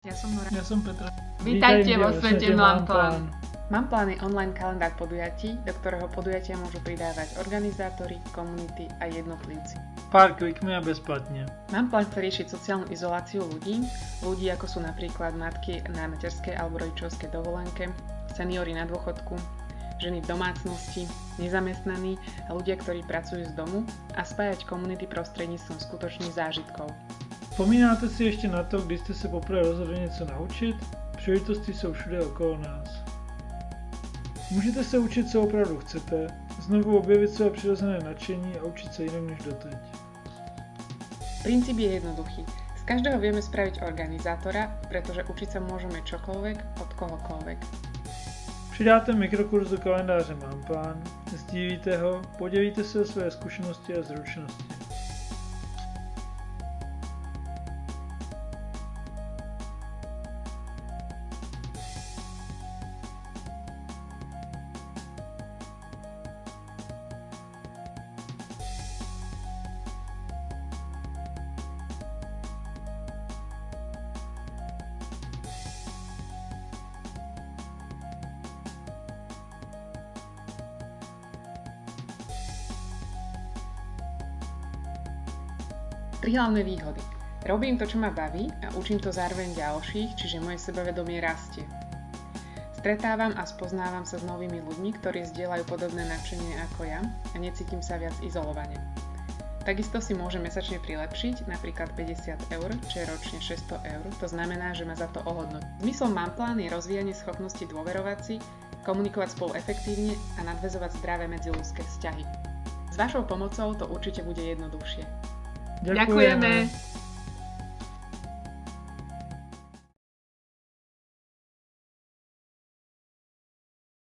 Ja som Nora. Ja som Petra. Vítajte vo svete Mamplán. Mamplán je online kalendár podujatí, do ktorého podujatia môžu pridávať organizátori, komunity a jednotlivci. Pár klikmi a bezplatne. Mamplán chce riešiť sociálnu izoláciu ľudí ako sú napríklad matky na materskej alebo rodičovskej dovolenke, seniori na dôchodku, ženy v domácnosti, nezamestnaní a ľudia, ktorí pracujú z domu a spájať komunity prostredníctvom skutočných zážitkov. Vzpomínáte si ešte na to, kdy ste sa poprvé rozhodli něco naučit? Příležitosti jsou všude okolo nás. Můžete se učit, co opravdu chcete, znovu objevit své přirozené nadšení a učit se jinak než doteď. Princíp je jednoduchý. Z každého vieme spraviť organizátora, pretože učiť sa môžeme čokoľvek od kohokoľvek. Přidáte mikrokurs do kalendáře Mamplán, sdílíte ho, podělíte se o své zkušenosti a zručnosti. Tri hlavné výhody. Robím to, čo ma baví a učím to zároveň ďalších, čiže moje sebavedomie rastie. Stretávam a spoznávam sa s novými ľuďmi, ktorí zdieľajú podobné nadšenie ako ja a necítim sa viac izolovane. Takisto si môžem mesačne prilepšiť, napríklad 50 eur, čo je ročne 600 eur, to znamená, že ma za to ohodnotí. Zmyslom Mamplán je rozvíjanie schopnosti dôverovať si, komunikovať spolu efektívne a nadväzovať zdravé medziľudské vzťahy. S vašou pomocou to určite bude jednoduchšie. Ďakujeme.